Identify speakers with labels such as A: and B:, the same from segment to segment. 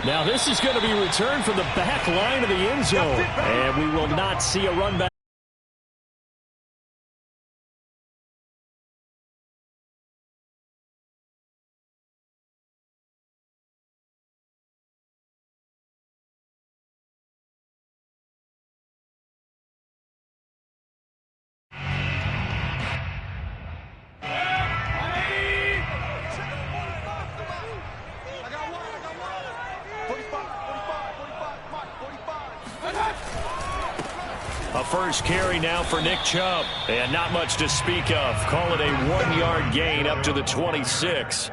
A: Now this is going to be returned from the back line of the end zone. And we will not see a run back. A first carry now for Nick Chubb. And not much to speak of. Call it a 1-yard gain up to the 26.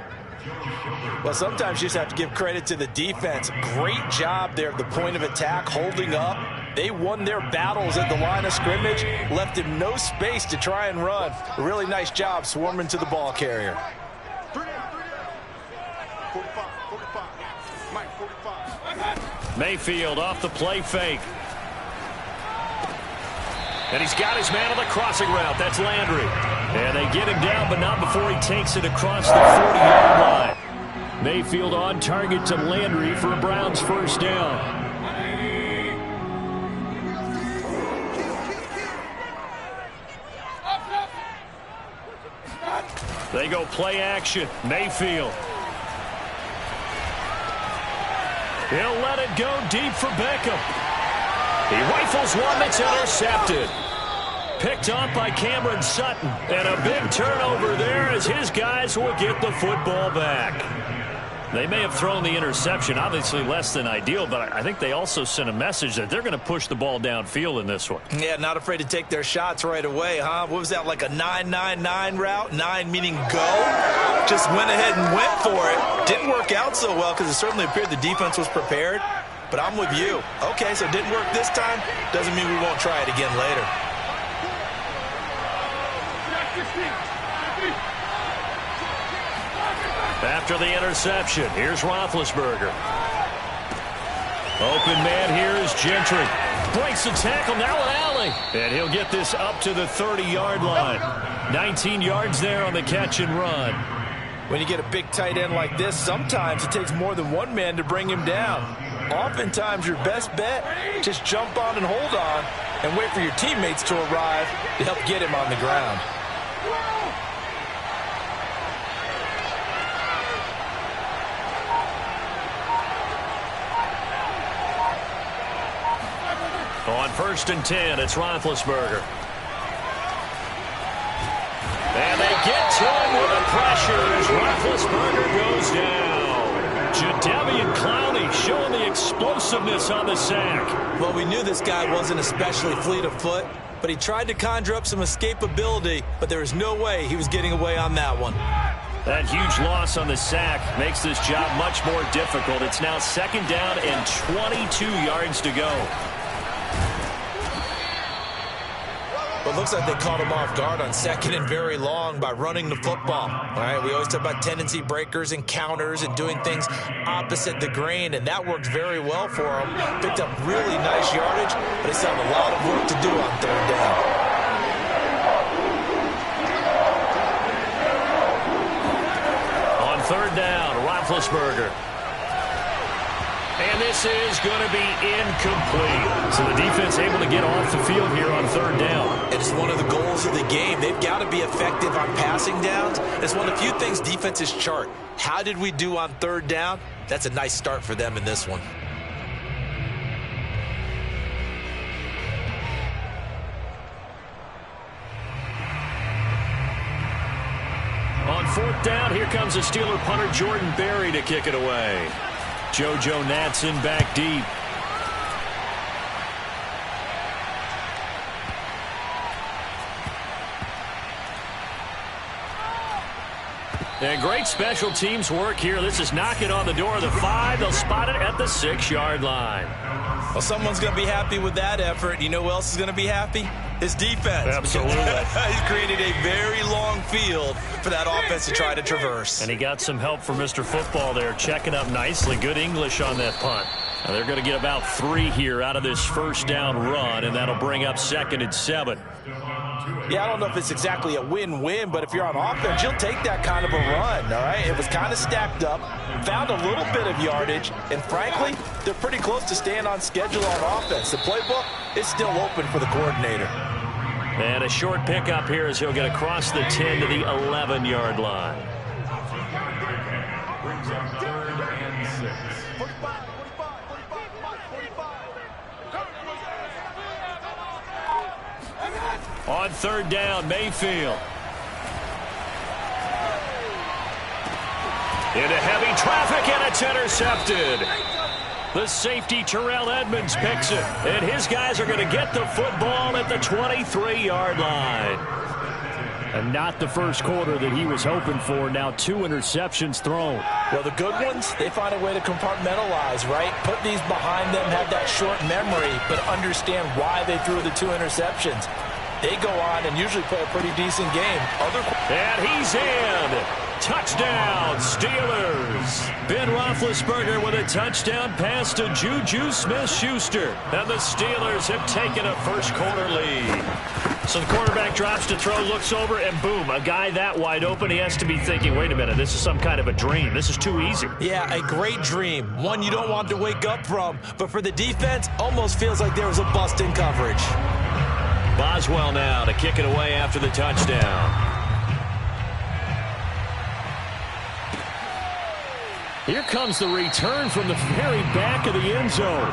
B: Well, sometimes you just have to give credit to the defense. Great job there at the point of attack, holding up. They won their battles at the line of scrimmage, left him no space to try and run. A really nice job swarming to the ball carrier.
C: 45.
A: Mayfield off the play fake. And he's got his man on the crossing route. That's Landry. And they get him down, but not before he takes it across the 40-yard line. Mayfield on target to Landry for a Browns first down. They go play action. Mayfield. He'll let it go deep for Beckham. He rifles one that's intercepted. Picked off by Cameron Sutton. And a big turnover there as his guys will get the football back. They may have thrown the interception, obviously less than ideal, but I think they also sent a message that they're going to push the ball downfield in this one.
B: Yeah, not afraid to take their shots right away, huh? What was that, like a 9-9-9 route? 9 meaning go? Just went ahead and went for it. Didn't work out so well because it certainly appeared the defense was prepared. But I'm with you. Okay, so it didn't work this time. Doesn't mean we won't try it again later.
A: After the interception, here's Roethlisberger. Open man here is Gentry. Breaks the tackle, now an alley. And he'll get this up to the 30-yard line. 19 yards there on the catch and run.
B: When you get a big tight end like this, sometimes it takes more than one man to bring him down. Oftentimes, your best bet, just jump on and hold on and wait for your teammates to arrive to help get him on the ground.
A: On 1st and 10, it's Roethlisberger. And they get to him with the pressure as Roethlisberger goes down. Jadeveon Clowney showing the explosiveness on the sack.
B: Well, we knew this guy wasn't especially fleet of foot, but he tried to conjure up some escapability, but there was no way he was getting away on that one.
A: That huge loss on the sack makes this job much more difficult. It's now 2nd down and 22 yards to go.
B: Well, it looks like they caught him off guard on 2nd and very long by running the football. All right, we always talk about tendency breakers and counters and doing things opposite the grain, and that worked very well for them. Picked up really nice yardage, but they still have a lot of work to do on 3rd down.
A: On 3rd down, Roethlisberger. And this is going to be incomplete. So the defense able to get off the field here on 3rd down.
B: It's one of the goals of the game. They've got to be effective on passing downs. It's one of the few things defenses chart. How did we do on 3rd down? That's a nice start for them in this one.
A: On 4th down, here comes the Steeler punter Jordan Berry to kick it away. JoJo Natson back deep. And great special teams work here. This is knocking on the door of the 5. They'll spot it at the 6-yard line.
B: Well, someone's going to be happy with that effort. You know who else is going to be happy? His defense.
A: Absolutely.
B: He's created a very long field for that offense to try to traverse.
A: And he got some help from Mr. Football there, checking up nicely. Good English on that punt. Now they're going to get about 3 here out of this 1st down run, and that'll bring up 2nd and 7.
B: Yeah, I don't know if it's exactly a win-win, but if you're on offense, you'll take that kind of a run, all right? It was kind of stacked up, found a little bit of yardage, and frankly, they're pretty close to staying on schedule on offense. The playbook is still open for the coordinator.
A: And a short pickup here as he'll get across the 10 to the 11-yard line.
C: Brings up 3rd and 6.
A: On 3rd down, Mayfield. Into heavy traffic, and it's intercepted. The safety, Terrell Edmonds, picks it. And his guys are going to get the football at the 23-yard line. And not the first quarter that he was hoping for. Now 2 interceptions thrown.
B: Well, the good ones, they find a way to compartmentalize, right? Put these behind them, have that short memory, but understand why they threw the 2 interceptions. They go on and usually play a pretty decent game.
A: And he's in. Touchdown, Steelers. Ben Roethlisberger with a touchdown pass to Juju Smith-Schuster. And the Steelers have taken a first-quarter lead. So the quarterback drops to throw, looks over, and boom, a guy that wide open, he has to be thinking, wait a minute, this is some kind of a dream. This is too easy.
B: Yeah, a great dream. One you don't want to wake up from. But for the defense, almost feels like there was a bust in coverage.
A: Boswell now to kick it away after the touchdown. Here comes the return from the very back of the end zone.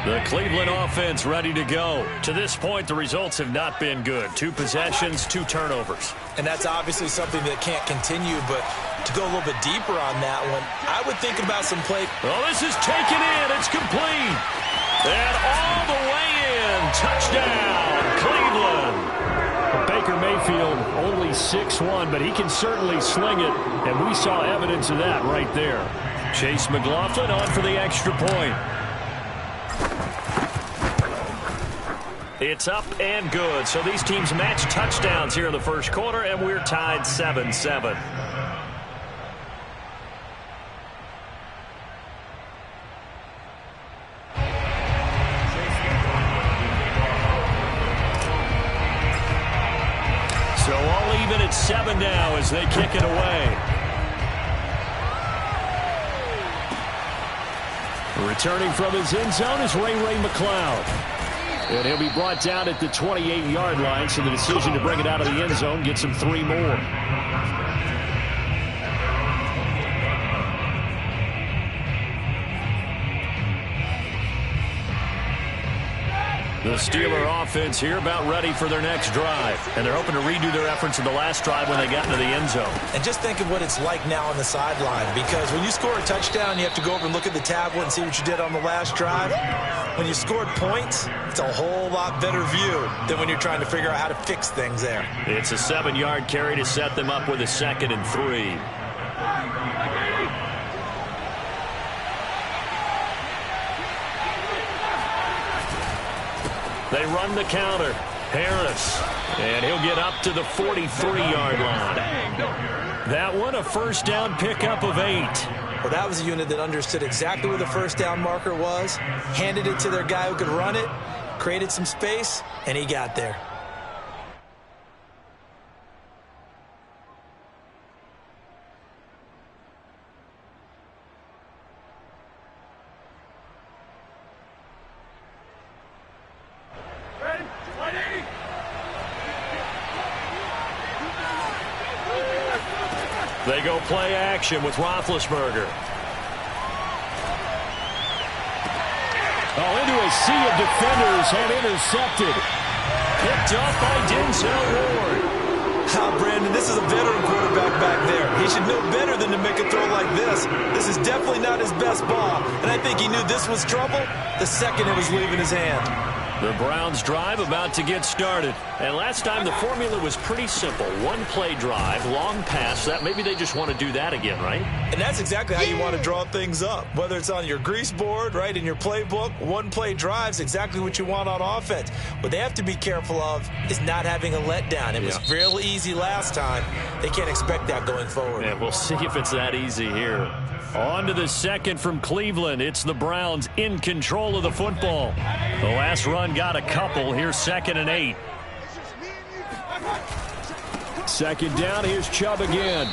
A: The Cleveland offense ready to go. To this point, the results have not been good. 2 possessions, 2 turnovers.
B: And that's obviously something that can't continue, but to go a little bit deeper on that one, I would think about some play.
A: Well, this is taken in. It's complete. And all the way in. Touchdown, Cleveland. Baker Mayfield only 6'1", but he can certainly sling it, and we saw evidence of that right there. Chase McLaughlin on for the extra point. It's up and good. So these teams match touchdowns here in the first quarter, and we're tied 7-7. So all even at 7 now as they kick it away. Returning from his end zone is Ray McCloud. And he'll be brought down at the 28-yard line, so the decision to bring it out of the end zone gets him 3 more. The Steeler offense here about ready for their next drive. And they're hoping to redo their efforts in the last drive when they got into the end zone.
B: And just think of what it's like now on the sideline, because when you score a touchdown, you have to go over and look at the tablet and see what you did on the last drive. When you scored points, it's a whole lot better view than when you're trying to figure out how to fix things there.
A: It's a 7-yard carry to set them up with a 2nd and 3. They run the counter. Harris. And he'll get up to the 43-yard line. That one, a first down pickup of 8.
B: Well, that was a unit that understood exactly where the first down marker was, handed it to their guy who could run it, created some space, and he got there.
A: They go play action with Roethlisberger. Oh, into a sea of defenders and intercepted. Picked off by Denzel Ward.
B: Brandon, this is a veteran quarterback back there. He should know better than to make a throw like this. This is definitely not his best ball, and I think he knew this was trouble the second it was leaving his hand.
A: The Browns drive about to get started. And last time the formula was pretty simple. One play drive, long pass. That maybe they just want to do that again, right?
B: And that's exactly how you want to draw things up. Whether it's on your grease board, right, in your playbook, one play drive's exactly what you want on offense. What they have to be careful of is not having a letdown. It was real easy last time. They can't expect that going forward.
A: And we'll see if it's that easy here. On to the second from Cleveland. It's the Browns in control of the football. The last run got a couple. Here's 2nd and 8. Second down. Here's Chubb again.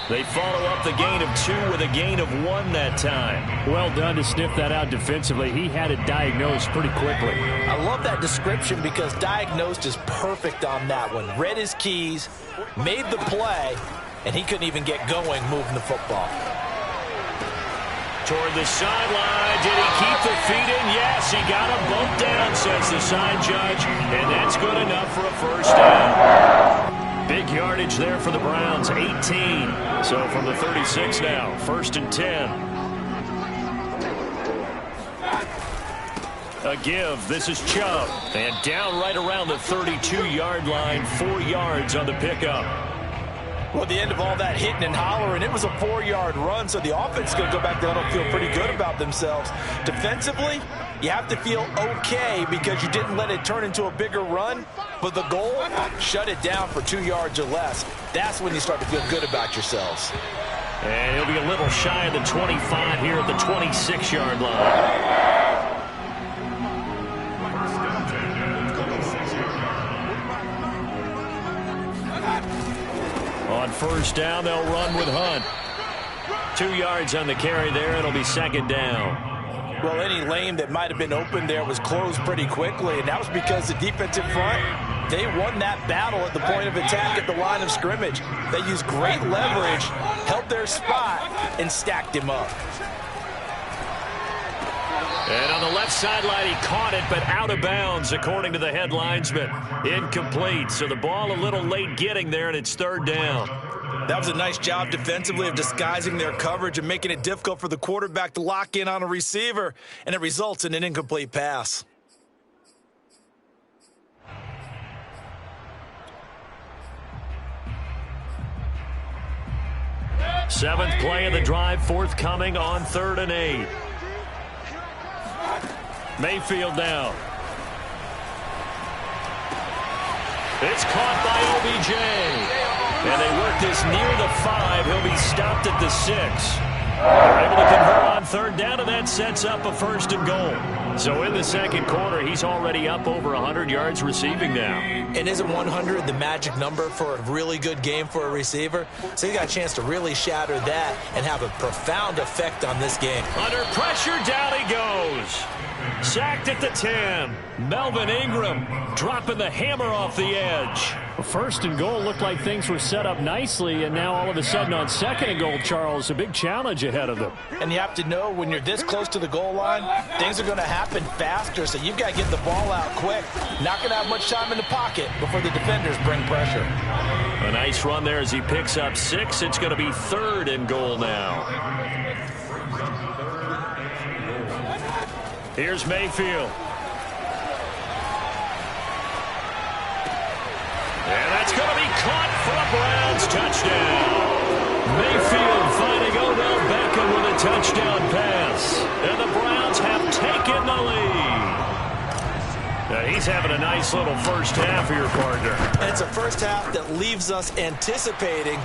A: They follow up the gain of 2 with a gain of 1 that time. Well done to sniff that out defensively. He had it diagnosed pretty quickly.
D: I love that description because diagnosed is perfect on that one. Read his keys, made the play, and he couldn't even get going moving the football.
A: Toward the sideline. Did he keep the feet in? Yes, he got a bump down, says the side judge. And that's good enough for a first down. Big yardage there for the Browns, 18. So from the 36 now, 1st and 10. A give. This is Chubb. And down right around the 32-yard line, 4 yards on the pickup.
D: Well, at the end of all that hitting and hollering, it was a 4-yard run, so the offense is going to go back there and feel pretty good about themselves. Defensively, you have to feel okay because you didn't let it turn into a bigger run, but the goal, shut it down for 2 yards or less. That's when you start to feel good about yourselves.
A: And he'll be a little shy of the 25 here at the 26-yard line. On first down, they'll run with Hunt. 2 yards on the carry there. It'll be 2nd down.
D: Well, any lane that might have been open there was closed pretty quickly, and that was because the defensive front, they won that battle at the point of attack at the line of scrimmage. They used great leverage, held their spot, and stacked him up.
A: And on the left sideline, he caught it, but out of bounds, according to the head linesman. Incomplete, so the ball a little late getting there, and it's 3rd down.
B: That was a nice job defensively of disguising their coverage and making it difficult for the quarterback to lock in on a receiver, and it results in an incomplete pass.
A: Seventh play of the drive, forthcoming on 3rd and 8. Mayfield down. It's caught by OBJ. And they work this near the 5. He'll be stopped at the 6. They're able to convert on 3rd down, and that sets up a 1st and goal. So in the second quarter, he's already up over 100 yards receiving now.
B: And isn't 100 the magic number for a really good game for a receiver? So he got a chance to really shatter that and have a profound effect on this game.
A: Under pressure, down he goes. Sacked at the 10. Melvin Ingram dropping the hammer off the edge. 1st and goal looked like things were set up nicely, and now all of a sudden on 2nd and goal, Charles, a big challenge ahead of them.
D: And you have to know when you're this close to the goal line, things are going to happen faster, so you've got to get the ball out quick. Not going to have much time in the pocket before the defenders bring pressure.
A: A nice run there as he picks up 6. It's going to be 3rd and goal now. Here's Mayfield. And that's going to be caught for a Browns touchdown. Mayfield finding Odell Beckham with a touchdown pass. And the Browns have taken the lead. Now he's having a nice little first half here, partner.
B: And it's a first half that leaves us anticipating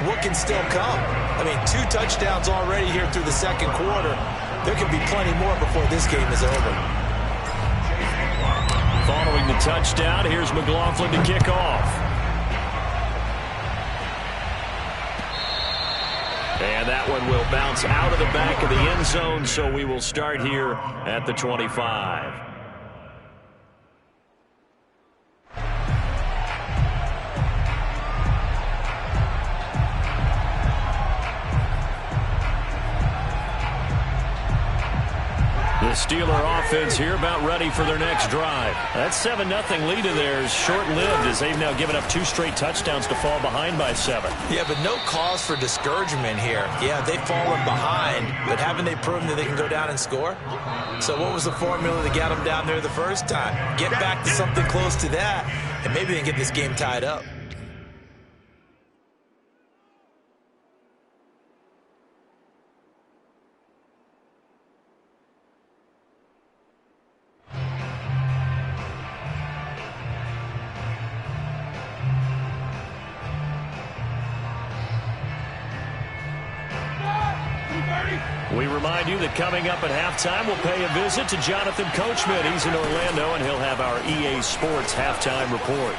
B: what can still come. I mean, 2 touchdowns already here through the second quarter. There could be plenty more before this game is over.
A: Following the touchdown, here's McLaughlin to kick off. And that one will bounce out of the back of the end zone, so we will start here at the 25. The The Steeler offense here about ready for their next drive. That 7-0 lead of theirs short-lived as they've now given up 2 straight touchdowns to fall behind by 7.
B: Yeah, but no cause for discouragement here. Yeah, they've fallen behind, but haven't they proven that they can go down and score? So what was the formula that got them down there the first time? Get back to something close to that, and maybe they can get this game tied up.
A: We remind you that coming up at halftime, we'll pay a visit to Jonathan Coachman. He's in Orlando, and he'll have our EA Sports halftime report.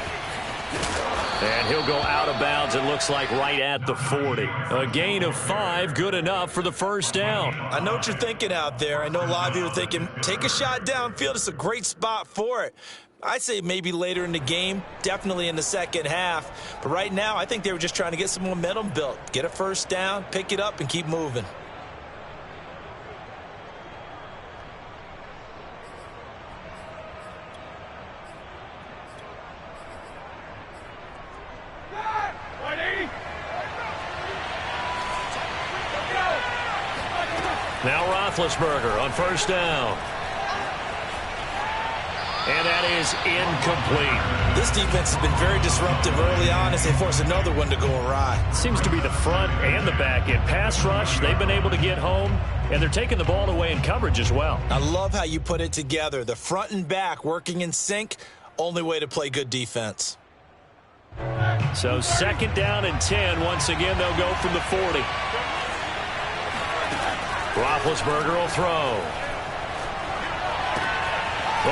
A: And he'll go out of bounds, it looks like, right at the 40. A gain of 5, good enough for the first down.
B: I know what you're thinking out there. I know a lot of you are thinking, take a shot downfield. It's a great spot for it. I'd say maybe later in the game, definitely in the second half. But right now, I think they were just trying to get some momentum built. Get a first down, pick it up, and keep moving.
A: Now Roethlisberger on first down. And that is incomplete.
B: This defense has been very disruptive early on as they force another one to go awry.
A: Seems to be the front and the back end. Pass rush, they've been able to get home, and they're taking the ball away in coverage as well.
B: I love how you put it together. The front and back working in sync, only way to play good defense.
A: So second down and 10. Once again, they'll go from the 40. Roethlisberger will throw.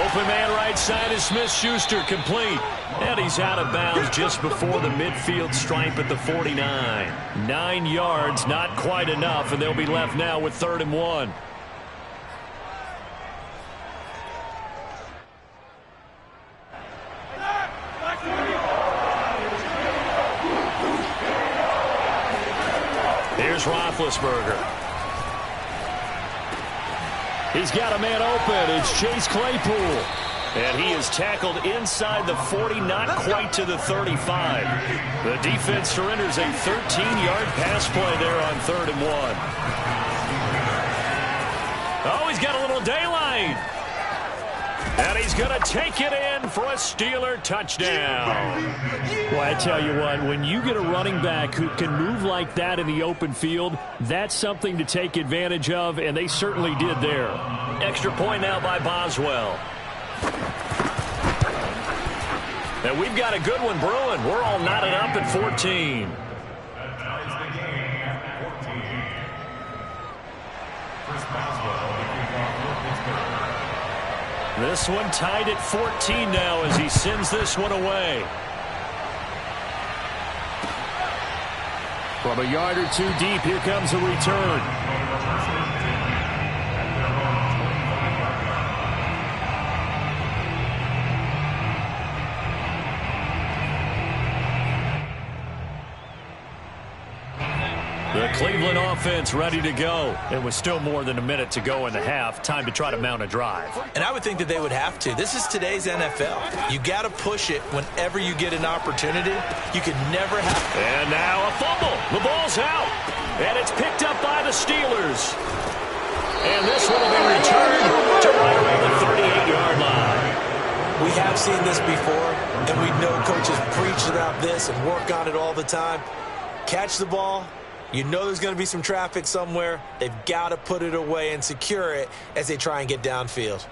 A: Open man right side is Smith-Schuster, complete. And he's out of bounds just before the midfield stripe at the 49. 9 yards, not quite enough, and they'll be left now with 3rd and 1. Here's Roethlisberger. He's got a man open. It's Chase Claypool. And he is tackled inside the 40, not quite to the 35. The defense surrenders a 13-yard pass play there on 3rd and 1. Oh, he's got a little daylight. And he's going to take it in for a Steeler touchdown. Well, I tell you what, when you get a running back who can move like that in the open field, that's something to take advantage of, and they certainly did there. Extra point now by Boswell. And we've got a good one brewing. We're all knotted up at 14. This one tied at 14 now as he sends this one away. From a yard or 2 deep, here comes a return. The Cleveland offense ready to go. It was still more than a minute to go in the half. Time to try to mount a drive.
B: And I would think that they would have to. This is today's NFL. You got to push it whenever you get an opportunity. You could never have.
A: And now a fumble. The ball's out. And it's picked up by the Steelers. And this one will be returned to right around the 38-yard line.
B: We have seen this before, and we know coaches preach about this and work on it all the time. Catch the ball. You know there's going to be some traffic somewhere. They've got to put it away and secure it as they try and get downfield.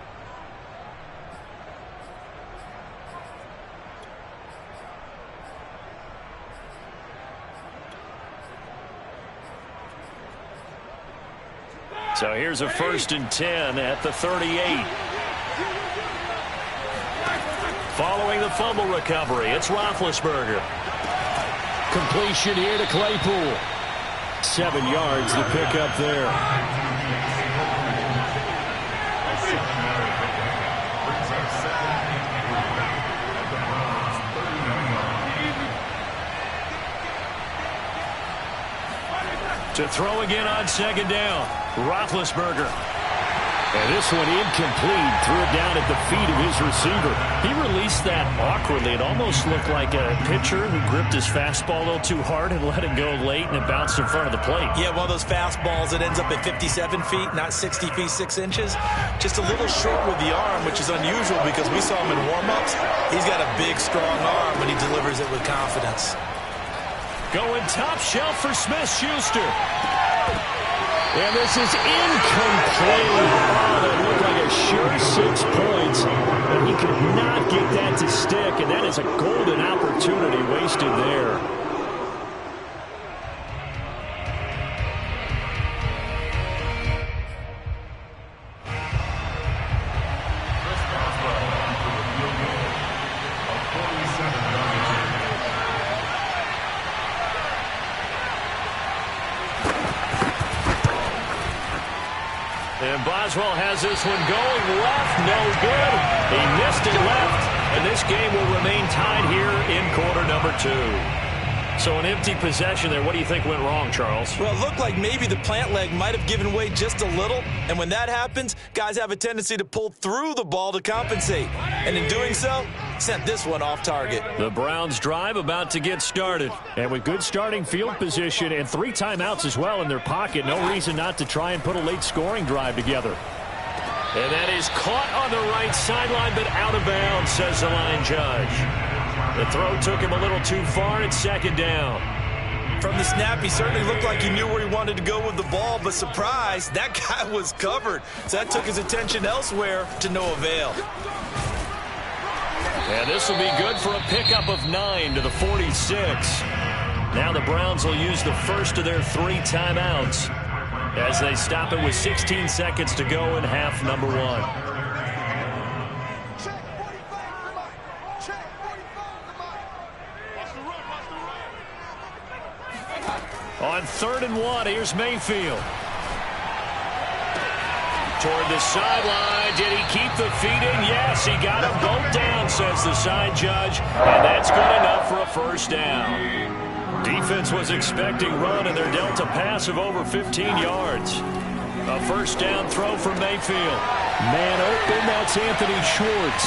A: So here's a 1st and 10 at the 38. Following the fumble recovery, it's Roethlisberger. Completion here to Claypool. 7 yards to pick up there. To throw again on 2nd down. Roethlisberger. And this one incomplete. Threw it down at the feet of his receiver. He released that awkwardly. It almost looked like a pitcher who gripped his fastball a little too hard and let it go late, and it bounced in front of the plate.
D: Yeah, one of those fastballs that ends up at 57 feet, not 60 feet, 6 inches. Just a little short with the arm, which is unusual because we saw him in warm-ups. He's got a big, strong arm, and he delivers it with confidence.
A: Going top shelf for Smith-Schuster. And this is incomplete. Oh, that looked like a sure 6 points. But he could not get that to stick. And that is a golden opportunity wasted there. And Boswell has this one going left, no good. He missed it left, and this game will remain tied here in quarter number 2. So an empty possession there. What do you think went wrong, Charles?
D: Well, it looked like maybe the plant leg might have given way just a little, and when that happens, guys have a tendency to pull through the ball to compensate. And in doing so, sent this one off target.
A: The Browns drive about to get started. And with good starting field position and 3 timeouts as well in their pocket, no reason not to try and put a late scoring drive together. And that is caught on the right sideline, but out of bounds, says the line judge. The throw took him a little too far. It's second down.
D: From the snap, he certainly looked like he knew where he wanted to go with the ball, but surprise, that guy was covered. So that took his attention elsewhere to no avail.
A: And this will be good for a pickup of 9 to the 46. Now the Browns will use the first of their 3 timeouts as they stop it with 16 seconds to go in half number 1. On 3rd and 1, here's Mayfield. Toward the sideline. Did he keep the feet in? Yes, he got them both down, says the side judge. And that's good enough for a first down. Defense was expecting run, and they're dealt a pass of over 15 yards. A first down throw for Mayfield. Man open, that's Anthony Schwartz.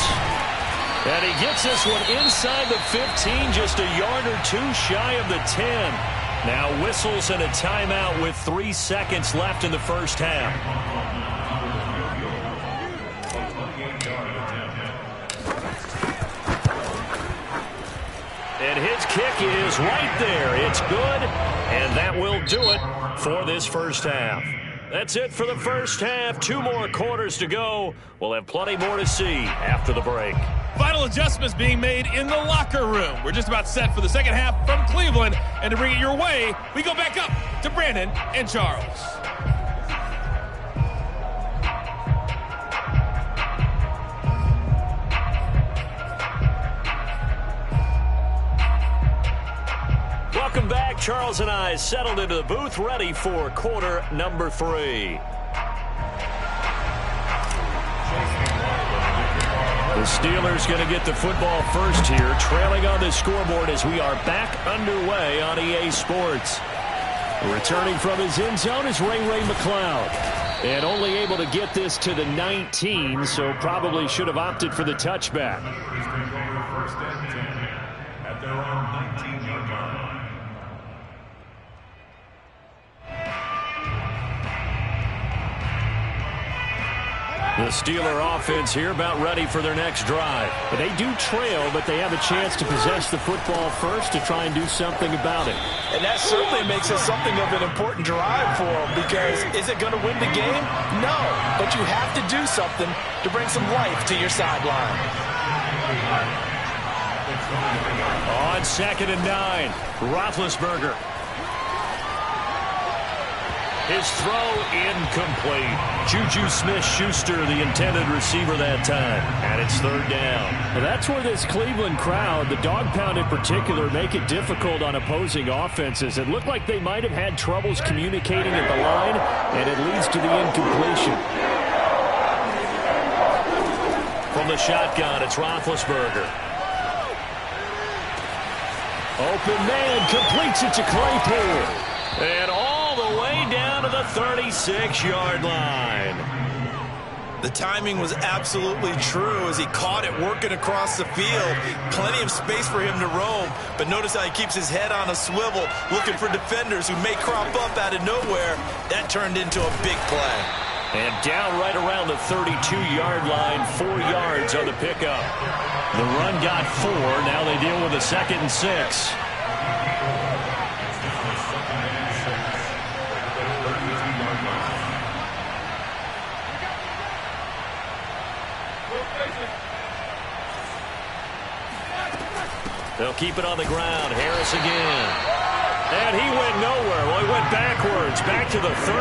A: And he gets this one inside the 15, just a yard or 2 shy of the 10. Now whistles and a timeout with 3 seconds left in the first half. And his kick is right there. It's good, and that will do it for this first half. That's it for the first half. 2 more quarters to go. We'll have plenty more to see after the break.
E: Final adjustments being made in the locker room. We're just about set for the second half from Cleveland. And to bring it your way, we go back up to Brandon and Charles.
A: Welcome back. Charles and I settled into the booth, ready for quarter number 3. The Steelers going to get the football first here, trailing on the scoreboard as we are back underway on EA Sports. Returning from his end zone is Ray McLeod. And only able to get this to the 19, so probably should have opted for the touchback.
C: First and 10 at their own 19-yard line.
A: The Steeler offense here about ready for their next drive. They do trail, but they have a chance to possess the football first to try and do something about it.
D: And that certainly makes it something of an important drive for them, because is it going to win the game? No, but you have to do something to bring some life to your sideline.
A: On 2nd and 9, Roethlisberger. His throw incomplete. Juju Smith-Schuster, the intended receiver that time. And it's 3rd down. Well, that's where this Cleveland crowd, the dog pound in particular, make it difficult on opposing offenses. It looked like they might have had troubles communicating at the line, and it leads to the incompletion. From the shotgun, it's Roethlisberger. Open man, completes it to Claypool. And all the way down to the 36-yard line.
B: The timing was absolutely true as he caught it working across the field. Plenty of space for him to roam, but notice how he keeps his head on a swivel, looking for defenders who may crop up out of nowhere. That turned into a big play.
A: And down right around the 32-yard line, 4 yards on the pickup. The run got 4. Now they deal with a 2nd and 6. They'll keep it on the ground. Harris again. And he went nowhere. Well, he went backwards. Back to the 33.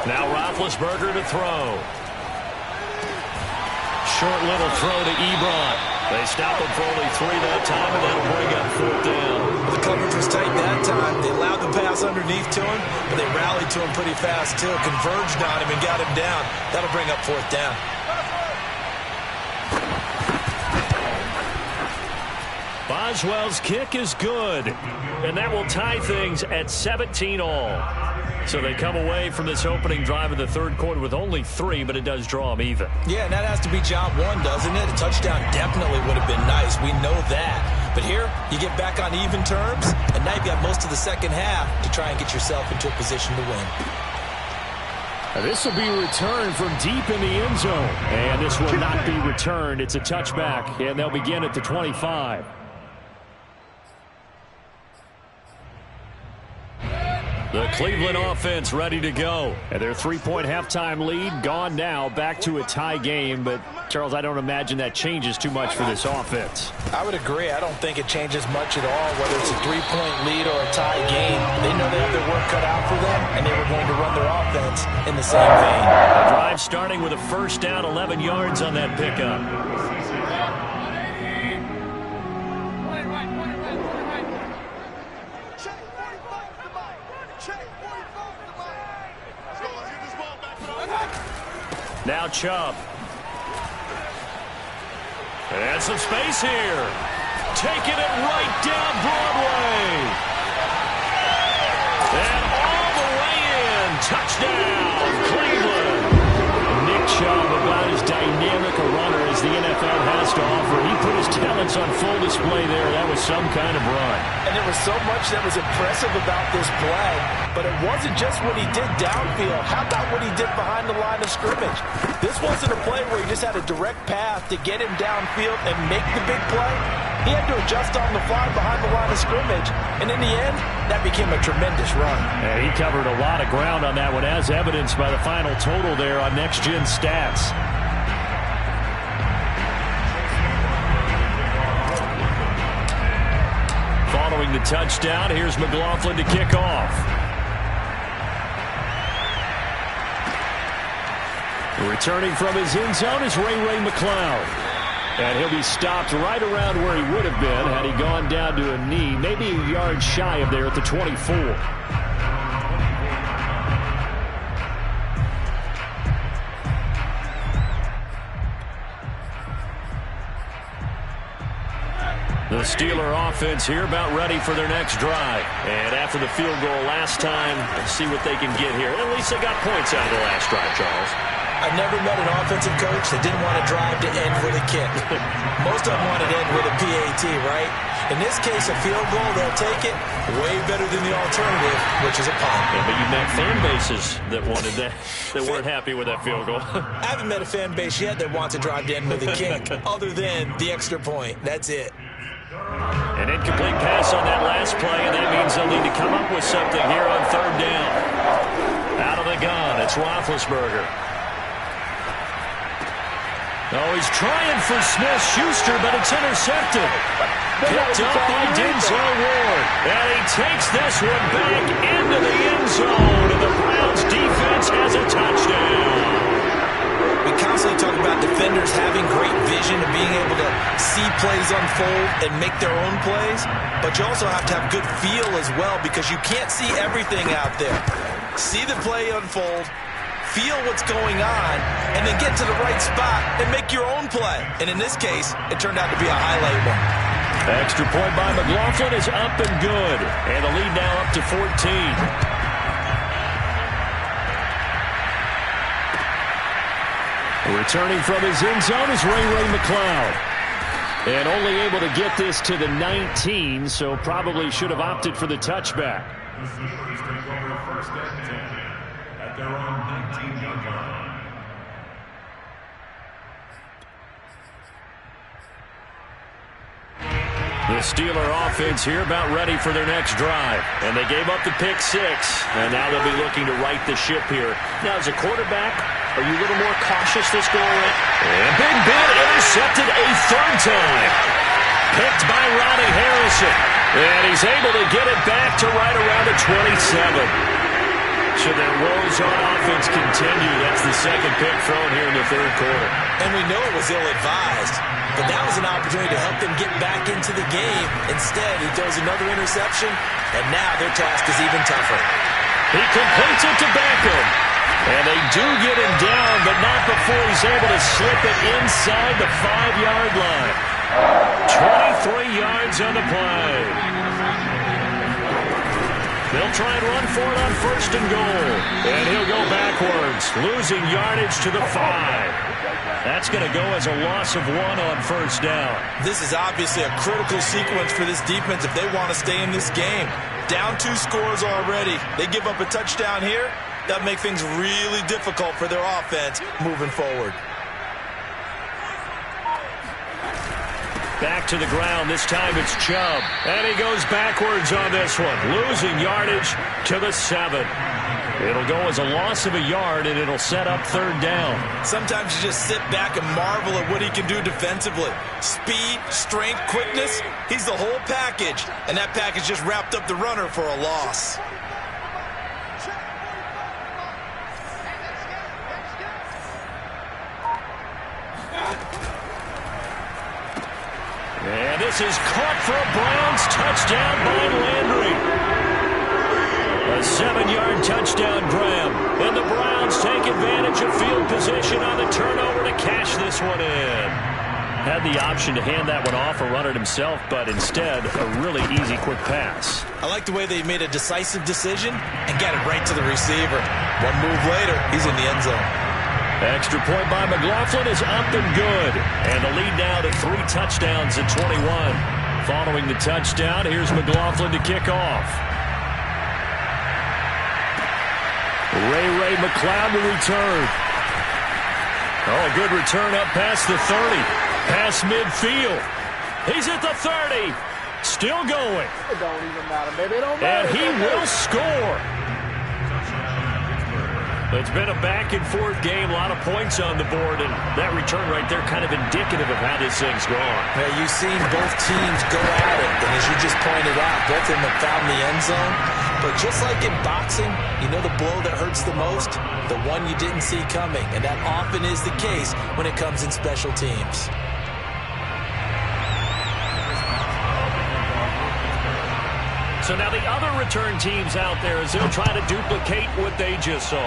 A: Now Roethlisberger to throw. Short little throw to Ebron. They stop him for only 3 that time, and that'll bring up 4th down.
B: The coverage was tight that time. They allowed the pass underneath to him, but they rallied to him pretty fast, too. Converged on him and got him down. That'll bring up 4th down.
A: Boswell's kick is good, and that will tie things at 17 all. So they come away from this opening drive in the 3rd quarter with only 3, but it does draw them even.
B: Yeah, and that has to be job 1, doesn't it? A touchdown definitely would have been nice. We know that. But here, you get back on even terms, and now you've got most of the second half to try and get yourself into a position to win.
A: This will be returned from deep in the end zone. And this will not be returned. It's a touchback, and they'll begin at the 25. The Cleveland offense ready to go. And their 3-point halftime lead gone now, back to a tie game. But, Charles, I don't imagine that changes too much for this offense.
D: I would agree. I don't think it changes much at all, whether it's a 3-point lead or a tie game. They know they have their work cut out for them, and they were going to run their offense in the same vein.
A: The drive starting with a 1st down, 11 yards on that pickup. Now Chubb. And some space here. Taking it right down Broadway. And all the way in. Touchdown, Cleveland. Nick Chubb, about as dynamic a runner as the NFL has to offer. He put his talents on full display there. That was some kind of run.
D: And there was so much that was impressive about this play. But it wasn't just what he did downfield. How about what he did behind the line of scrimmage? This wasn't a play where he just had a direct path to get him downfield and make the big play. He had to adjust on the fly behind the line of scrimmage. And in the end, that became a tremendous run.
A: And he covered a lot of ground on that one, as evidenced by the final total there on Next Gen Stats. Following the touchdown, here's McLaughlin to kick off. Returning from his end zone is Ray McCloud. And he'll be stopped right around where he would have been had he gone down to a knee, maybe a yard shy of there at the 24. The Steeler offense here about ready for their next drive. And after the field goal last time, let's see what they can get here. At least they got points out of the last drive, Charles.
B: I've never met an offensive coach that didn't want to drive to end with a kick. Most of them want to end with a PAT, right? In this case, a field goal, they'll take it. Way better than the alternative, which is a punt.
A: Yeah, but you met fan bases that wanted that, that weren't happy with that field goal.
B: I haven't met a fan base yet that wants to drive to end with a kick, other than the extra point. That's it.
A: An incomplete pass on that last play, and that means they'll need to come up with something here on 3rd down. Out of the gun, it's Roethlisberger. Oh, he's trying for Smith-Schuster, but it's intercepted. Picked up by Denzel Ward. And he takes this one back into the end zone, and the Browns defense has a touchdown.
B: We constantly talk about defenders having great vision and being able to see plays unfold and make their own plays, but you also have to have good feel as well, because you can't see everything out there. See the play unfold, feel what's going on, and then get to the right spot and make your own play. And in this case, it turned out to be a highlight one.
A: Extra point by McLaughlin is up and good. And the lead now up to 14. Returning from his end zone is Ray McCloud. And only able to get this to the 19, so probably should have opted for the touchback.
C: The Steelers take over first and 10 at their own 19-yard line.
A: The Steeler offense here about ready for their next drive. And they gave up the pick 6, and now they'll be looking to right the ship here. Now, as a quarterback, are you a little more cautious this go-around? And Big Ben intercepted a third time. Picked by Ronnie Harrison. And he's able to get it back to right around the 27. Should their woes on offense continue, that's the second pick thrown here in the third quarter.
B: And we know it was ill-advised, but that was an opportunity to help them get back into the game. Instead, he throws another interception, and now their task is even tougher.
A: He completes it to Beckham. And they do get him down, but not before he's able to slip it inside the 5-yard line. 23 yards on the play. They'll try and run for it on first and goal. And he'll go backwards, losing yardage to the 5. That's going to go as a loss of 1 on first down.
B: This is obviously a critical sequence for this defense if they want to stay in this game. Down 2 scores already. They give up a touchdown here. That makes things really difficult for their offense moving forward.
A: Back to the ground. This time it's Chubb. And he goes backwards on this one, losing yardage to the 7. It'll go as a loss of a yard, and it'll set up third down.
B: Sometimes you just sit back and marvel at what he can do defensively. Speed, strength, quickness, he's the whole package. And that package just wrapped up the runner for a loss.
A: And this is caught for a Browns touchdown by Landry. A 7-yard touchdown grab. And the Browns take advantage of field position on the turnover to cash this one in. Had the option to hand that one off or run it himself, but instead, a really easy, quick pass.
B: I like the way they made a decisive decision and got it right to the receiver. One move later, he's in the end zone.
A: Extra point by McLaughlin is up and good. And the lead now to 3 touchdowns at 21. Following the touchdown, here's McLaughlin to kick off. Ray McCloud to return. Oh, a good return up past the 30. Past midfield. He's at the 30. Still going.
F: It don't even matter, baby. It don't matter.
A: And he will score. It's been a back-and-forth game, a lot of points on the board, and that return right there kind of indicative of how this thing's gone.
B: Yeah, you've seen both teams go at it, and as you just pointed out, both of them have found the end zone. But just like in boxing, you know the blow that hurts the most? The one you didn't see coming, and that often is the case when it comes in special teams.
A: So now the other return teams out there as they'll try to duplicate what they just saw.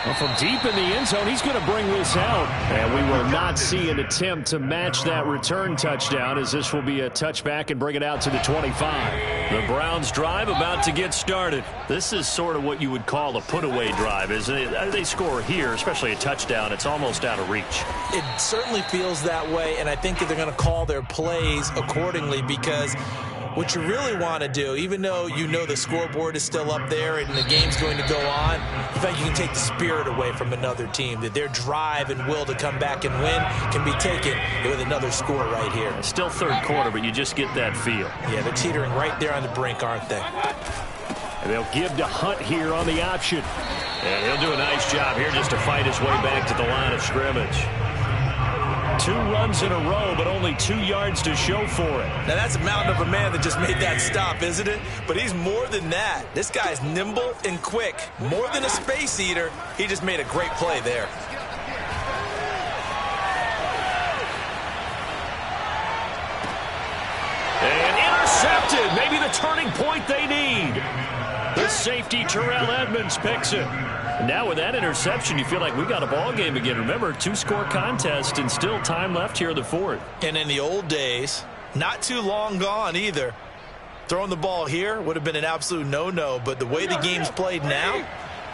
A: Well, from deep in the end zone, he's going to bring this out. And we will not see an attempt to match that return touchdown, as this will be a touchback and bring it out to the 25. The Browns drive about to get started. This is sort of what you would call a put-away drive, isn't it? They score here, especially a touchdown. It's almost out of reach.
B: It certainly feels that way, and I think that they're going to call their plays accordingly, because what you really want to do, even though you know the scoreboard is still up there and the game's going to go on, in fact, you can take the spirit away from another team, that their drive and will to come back and win can be taken with another score right here.
A: It's still third quarter, but you just get that feel.
B: Yeah, they're teetering right there on the brink, aren't they?
A: And they'll give to Hunt here on the option. And he'll do a nice job here just to fight his way back to the line of scrimmage. 2 runs in a row, but only 2 yards to show for it.
B: Now, that's a mountain of a man that just made that stop, isn't it? But he's more than that. This guy's nimble and quick. More than a space eater, he just made a great play there.
A: And intercepted. Maybe the turning point they need. The safety, Terrell Edmonds, picks it. And now with that interception, you feel like we got a ball game again. Remember, 2-score contest and still time left here in the fourth.
B: And in the old days, not too long gone either, throwing the ball here would have been an absolute no-no. But the way the game's played now,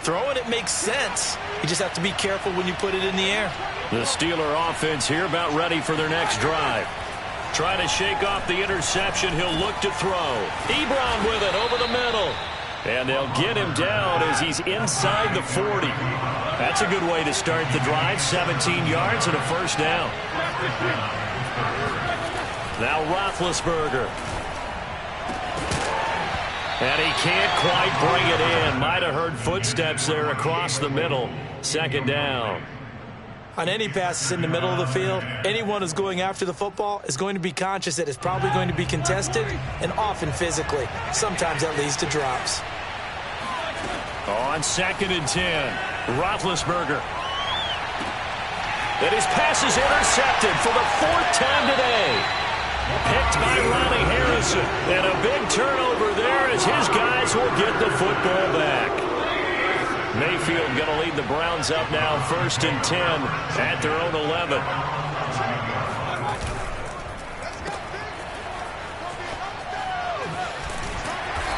D: Throwing it makes sense. You just have to be careful when you put it in the air.
A: The Steeler offense here about ready for their next drive. Trying to shake off the interception. He'll look to throw. Ebron with it over the middle. And they'll get him down as he's inside the 40. That's a good way to start the drive. 17 yards and a first down. Now Roethlisberger. And he can't quite bring it in. Might have heard footsteps there across the middle. Second down.
D: On any passes in the middle of the field, anyone who's going after the football is going to be conscious that it's probably going to be contested and often physically. Sometimes that leads to drops.
A: On 2nd and 10, Roethlisberger. And his pass is intercepted for the 4th time today. Picked by Ronnie Harrison. And a big turnover there as his guys will get the football back. Mayfield going to lead the Browns up now 1st and 10 at their own 11.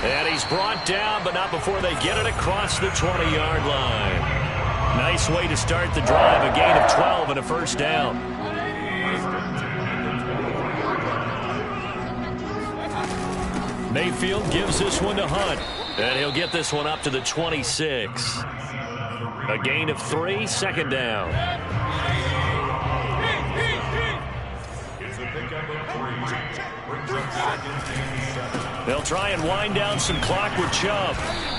A: And he's brought down, but not before they get it across the 20-yard line. Nice way to start the drive. A gain of 12 and a first down. Mayfield gives this one to Hunt. And he'll get this one up to the 26. A gain of 3, 2nd down. They'll try and wind down some clock with Chubb.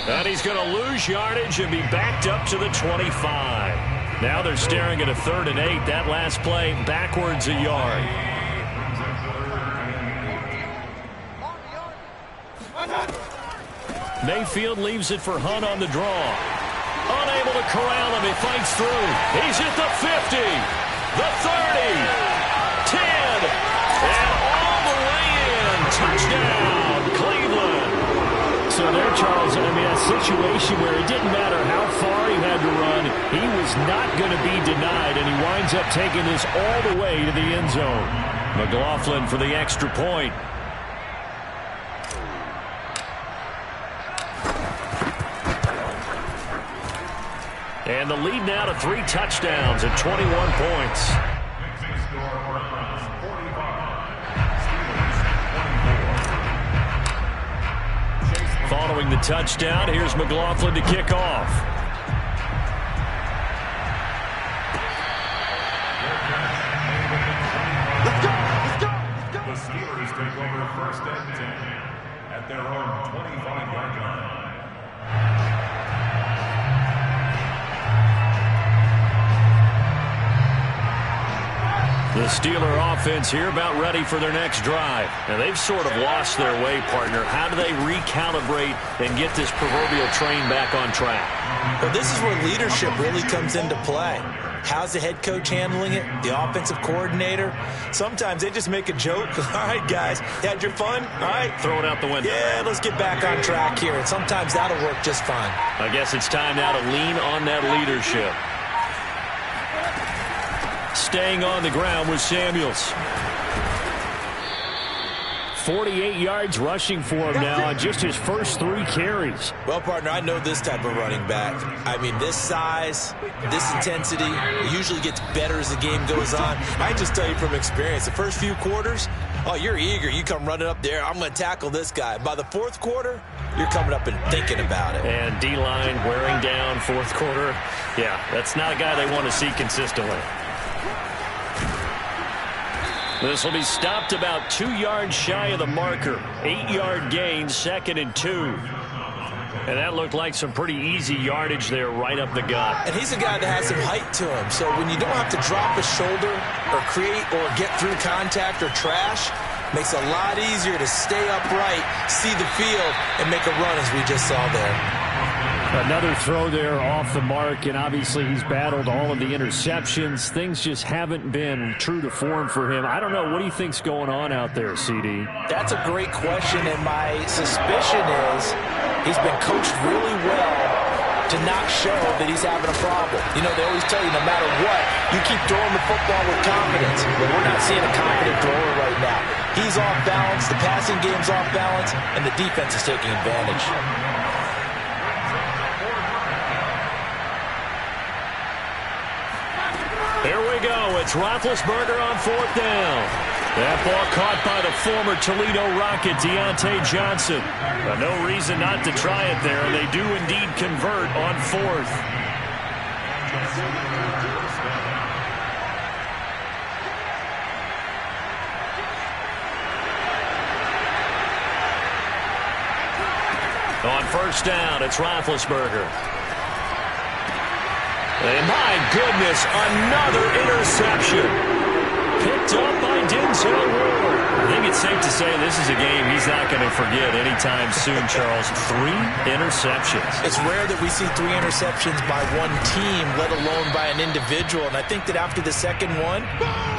A: And he's going to lose yardage and be backed up to the 25. Now they're staring at a 3rd and 8. That last play backwards a yard. Mayfield leaves it for Hunt on the draw. Unable to corral him. He fights through. He's at the 50, the 30, 10, and all the way in. Touchdown, Cleveland.
G: So there, Charles, I mean, a situation where it didn't matter how far he had to run. He was not going to be denied, and he winds up taking this all the way to the end zone.
A: McLaughlin for the extra point. And the lead now to 3 touchdowns at 21 points. Following the touchdown, here's McLaughlin to kick off.
C: The Steelers take over 1st and 10 at their own 25-yard line.
A: The Steeler offense here about ready for their next drive. Now, they've sort of lost their way, partner. How do they recalibrate and get this proverbial train back on track?
D: Well, this is where leadership really comes into play. How's the head coach handling it? The offensive coordinator? Sometimes they just make a joke. All right, guys, you had your fun? All right.
A: Throw it out the window.
D: Yeah, let's get back on track here. And sometimes that'll work just fine.
A: I guess it's time now to lean on that leadership. Staying on the ground with Samuels.
G: 48 yards rushing for him now on just his first 3 carries.
D: Well, partner, I know this type of running back. I mean, this size, this intensity usually gets better as the game goes on. I just tell you from experience, the first few quarters, oh, you're eager. You come running up there, I'm going to tackle this guy. By the 4th quarter, you're coming up and thinking about it.
A: And D-line wearing down 4th quarter. Yeah, that's not a guy they want to see consistently. This will be stopped about 2 yards shy of the marker. 8-yard gain, 2nd and 2. And that looked like some pretty easy yardage there right up the gut.
D: And he's a guy that has some height to him. So when you don't have to drop a shoulder or create or get through contact or trash, makes it a lot easier to stay upright, see the field, and make a run as we just saw there.
G: Another throw there off the mark, and obviously he's battled all of the interceptions. Things just haven't been true to form for him. I don't know. What do you think's going on out there, CD?
D: That's a great question, and my suspicion is he's been coached really well to not show that he's having a problem. You know, they always tell you no matter what, you keep throwing the football with confidence. But we're not seeing a confident thrower right now. He's off balance, the passing game's off balance, and the defense is taking advantage.
A: it's Roethlisberger on 4th down. That ball caught by the former Toledo Rocket, Deontay Johnson. But no reason not to try it there, and they do indeed convert on 4th. On 1st down, it's Roethlisberger. And my goodness, another interception. Picked up by Denzel Ward. I think it's safe to say this is a game he's not going to forget anytime soon, Charles. 3 interceptions.
B: It's rare that we see 3 interceptions by one team, let alone by an individual. And I think that after the second one,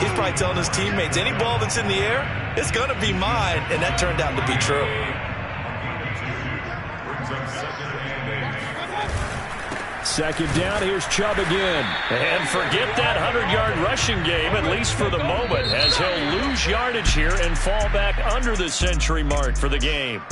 B: he's probably telling his teammates, any ball that's in the air, it's going to be mine. And that turned out to be true.
G: Second down, here's Chubb again.
A: And forget that 100-yard rushing game, at least for the moment, as he'll lose yardage here and fall back under the century mark for the game.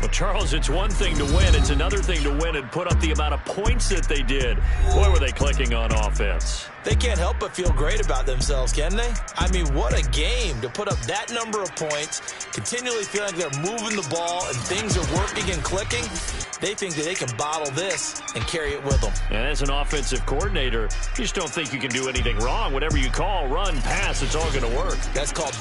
A: Well, Charles, it's one thing to win. It's another thing to win and put up the amount of points that they did. Boy, were they clicking on offense.
B: They can't help but feel great about themselves, can they? I mean, what a game to put up that number of points, continually feel like they're moving the ball and things are working and clicking. They think that they can bottle this and carry it with them.
A: And as an offensive coordinator, you just don't think you can do anything wrong. Whatever you call, run, pass, it's all going to work.
B: That's called